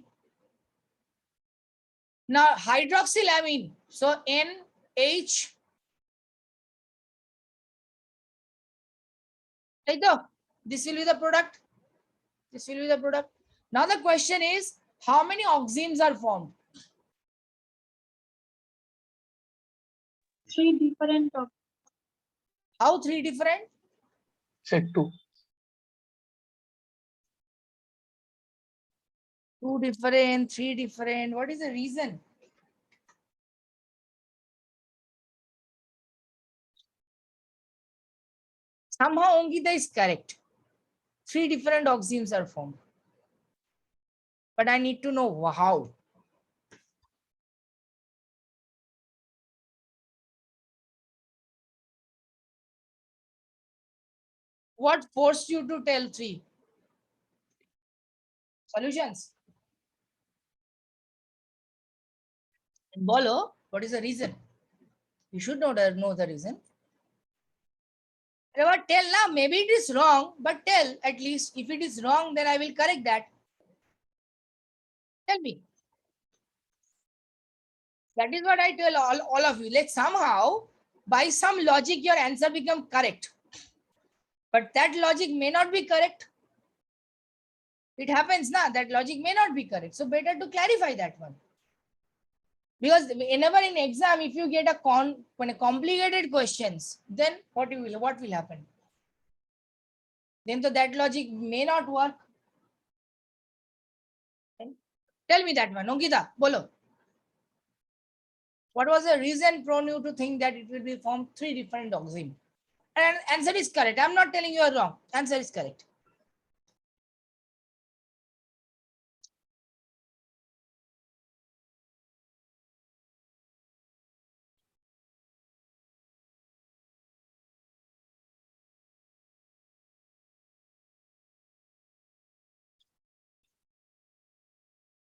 [SPEAKER 1] Now hydroxylamine. So NH. This will be the product. This will be the product. Now the question is, how many oximes are formed?
[SPEAKER 4] 3 different of
[SPEAKER 1] How 3 different?
[SPEAKER 5] Set 2.
[SPEAKER 1] 2 different, 3 different. What is the reason? Somehow Ongita is correct. 3 different oximes are formed. But I need to know how. What forced you to tell 3? Solutions. Bolo, what is the reason? You should know the reason. But tell now, maybe it is wrong, but tell at least. If it is wrong, then I will correct that. Tell me. That is what I tell all of you. Let somehow, by some logic, your answer become correct. But that logic may not be correct. It happens now. That logic may not be correct. So better to clarify that one. Because whenever in exam, if you get a complicated questions, then what will happen? Then that logic may not work. Tell me that one. Ongita, bolo. What was the reason prone you to think that it will be formed 3 different oxime? And answer is correct. I'm not telling you are wrong. Answer is correct.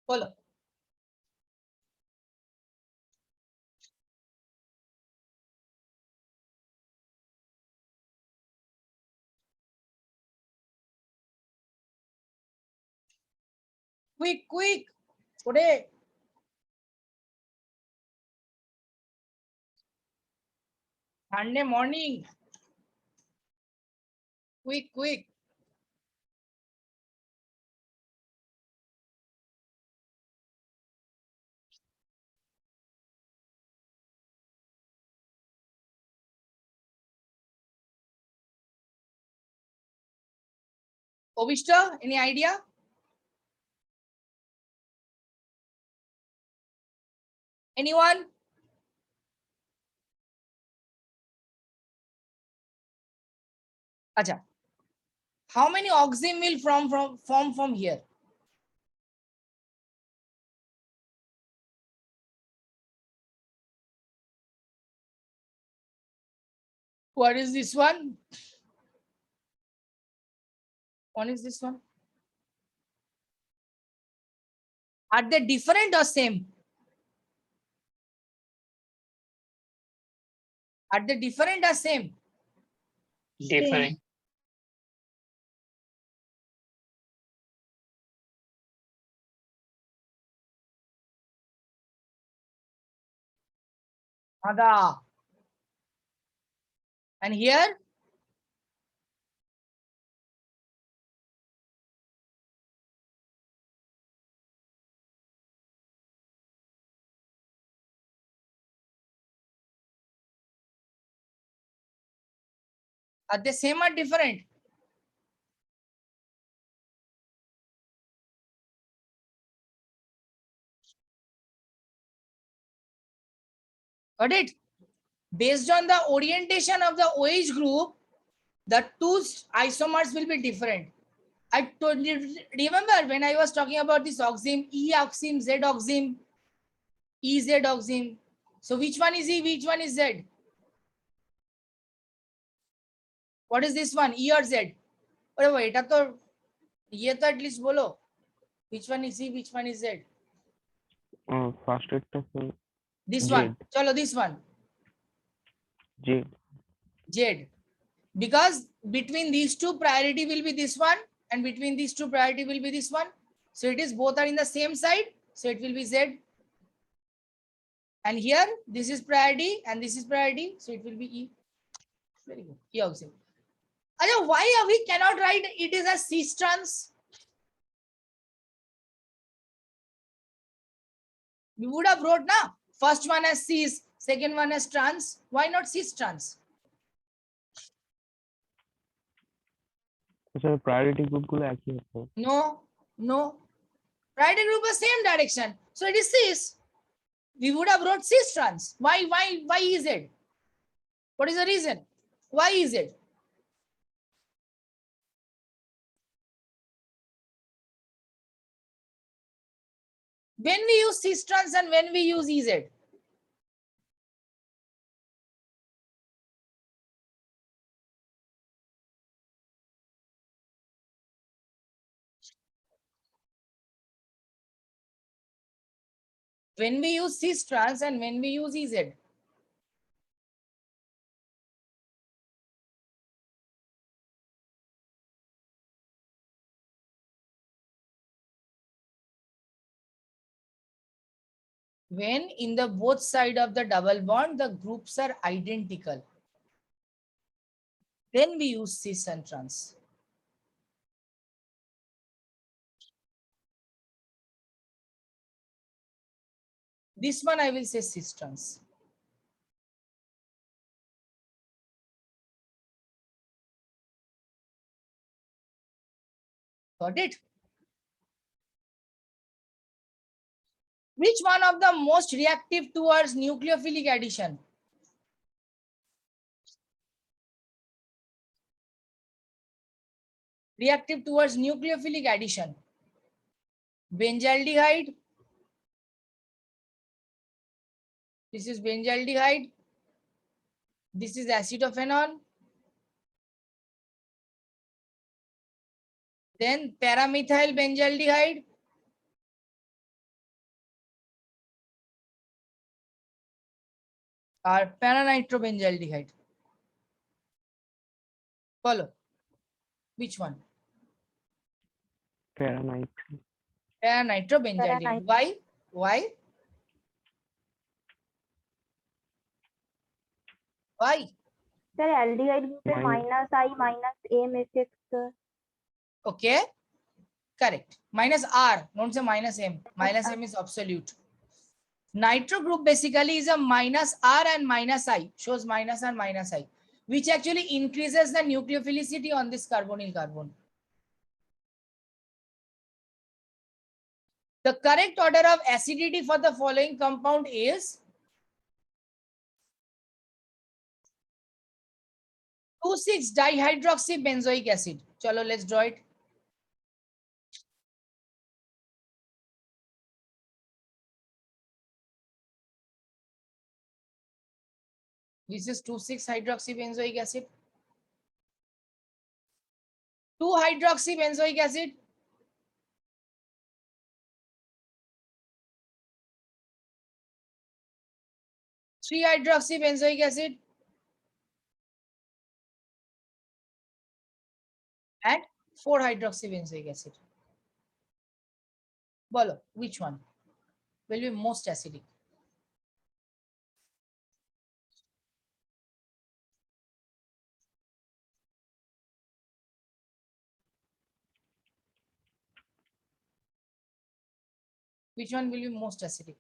[SPEAKER 1] Bolo. Quick. Today. Sunday morning. Quick. Obishta, any idea? Anyone? Acha. How many oxime will form from here? What is this one? What is this one? Are they different or same? Are they different or same?
[SPEAKER 5] Different. Ada. And here? Are they same or different? Got it? Based on the orientation of the OH group, the two isomers will be different. I told you, remember when I was talking about this oxime, E oxime, Z oxime, EZ oxime. So which one is E, which one is Z? What is this one, E or Z? अरे वो এটা তো ये तो at least बोलो. Which one is E, which one is Z?
[SPEAKER 3] First একটা
[SPEAKER 1] This
[SPEAKER 3] Z.
[SPEAKER 1] one. Chalo, this one.
[SPEAKER 3] Z.
[SPEAKER 1] Z. Because between these two priority will be this one, and between these two priority will be this one. So it is both are in the same side. So it will be Z. And here this is priority and this is priority. So it will be E. Very good. E oxime. Acha, why we cannot write it is a cis trans? We would have wrote na first one as cis, second one as trans. Why not cis trans?
[SPEAKER 3] আচ্ছা priority group গুলো একই হতো
[SPEAKER 1] No, no. Priority group is same direction. So it is cis. We would have wrote cis trans. Why is it? What is the reason? Why is it? When we use cis trans and when we use EZ? When we use cis trans and when we use EZ? When in the both side of the double bond, the groups are identical. Then we use cis and trans. This one I will say cis trans. Got it? Which one of the most reactive towards nucleophilic addition? Reactive towards nucleophilic addition. Benzaldehyde. This is benzaldehyde. This is acetophenone. Then paramethyl benzaldehyde. Or para-nitrobenzaldehyde. Follow. Which one?
[SPEAKER 3] প্যারানাইট্রিন
[SPEAKER 1] Para-nitrobenzaldehyde. Why? Why? Why?
[SPEAKER 2] Sir, aldehyde group में
[SPEAKER 3] Minus-
[SPEAKER 2] -I -M effect, sir.
[SPEAKER 1] Okay. Correct. Minus R. Don't say minus M. Minus M is absolute. Nitro group basically is a minus R and minus I. Shows minus and minus I. Which actually increases the nucleophilicity on this carbonyl carbon.
[SPEAKER 5] The correct order of acidity for the following compound is 2,6-dihydroxybenzoic acid. Chalo, let's draw it. This is 2,6-hydroxybenzoic acid. 2-hydroxybenzoic acid. Three-hydroxybenzoic acid. And 4-hydroxybenzoic acid. Bolo, which one will be most acidic? Which one will be most acidic?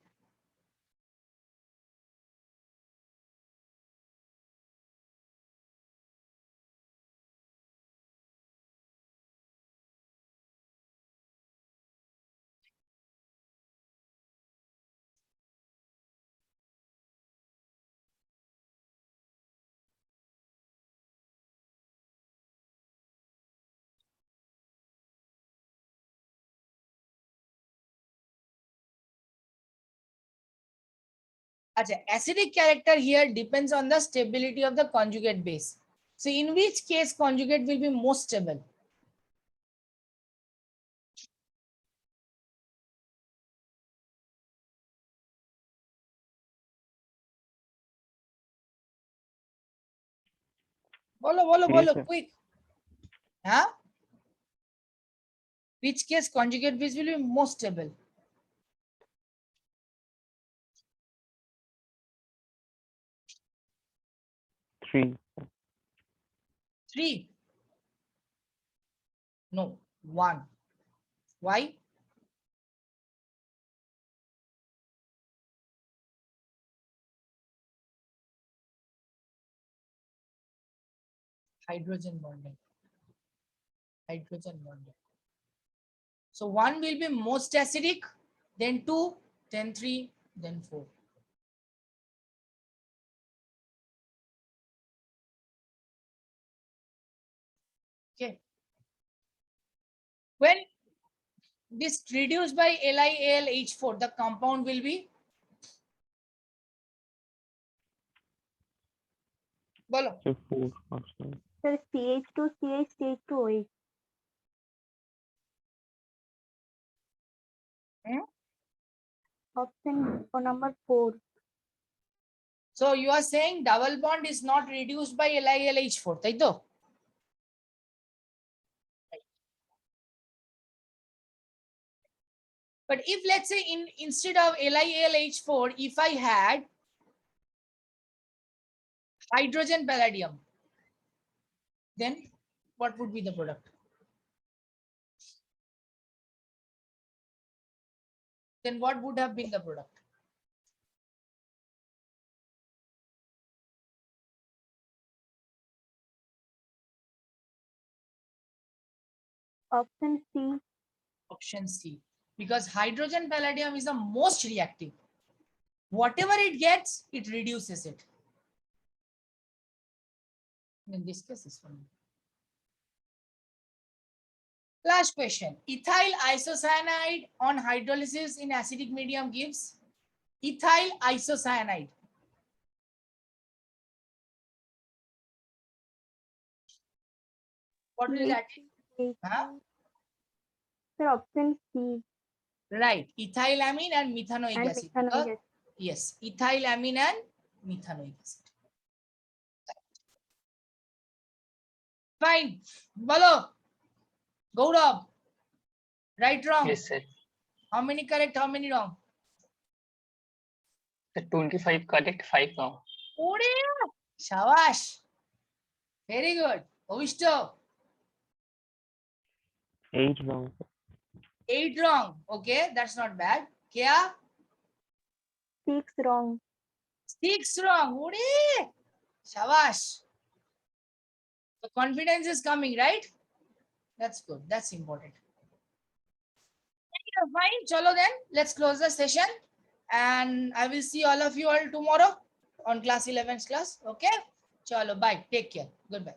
[SPEAKER 5] Achha, acidic character here depends on the stability of the conjugate base. So in which case conjugate will be most stable? Bolo,
[SPEAKER 3] Yes,
[SPEAKER 5] quick. Huh? Which case conjugate base will be most stable?
[SPEAKER 3] three.
[SPEAKER 5] 3. No, 1. Why? Hydrogen bonding. Hydrogen bonding. So 1 will be most acidic, then 2, then 3, then 4. Okay. When this reduced by LiAlH4, the compound will be? Bolo.
[SPEAKER 3] So 4 option.
[SPEAKER 2] Sir, CH2, CH2OH. Option for number 4.
[SPEAKER 5] So you are saying double bond is not reduced by LiAlH4, taito? But if let's say instead of LiAlH4, if I had hydrogen palladium, then what would be the product? Then what would have been the product?
[SPEAKER 2] Option C.
[SPEAKER 5] Option C. Because hydrogen palladium is the most reactive. Whatever it gets, it reduces it. In this case, this one. Last question. Ethyl isocyanide on hydrolysis in acidic medium gives ethyl isocyanide. What will that? Huh?
[SPEAKER 2] Sir, option C.
[SPEAKER 5] Right. Ethylamine and methanoic
[SPEAKER 2] And
[SPEAKER 5] acid.
[SPEAKER 2] methanoic acid.
[SPEAKER 5] Yes. Ethylamine and methanoic acid. Fine. Bolo. Gaurav. Right, wrong?
[SPEAKER 6] Yes, sir.
[SPEAKER 5] How many correct? How many wrong?
[SPEAKER 6] The 25 correct, 5 wrong.
[SPEAKER 5] Ore, shabash. Very good. Ovishto.
[SPEAKER 3] 8 wrong.
[SPEAKER 5] 8 wrong. Okay, that's not bad. Kya?
[SPEAKER 2] 6 wrong.
[SPEAKER 5] 6 wrong. Ore, shabash. The confidence is coming, right? That's good. That's important.
[SPEAKER 1] fine. Chalo then. Let's close the session. And I will see all of you all tomorrow on class 11's class. Okay. Chalo. Bye. Take care. Goodbye.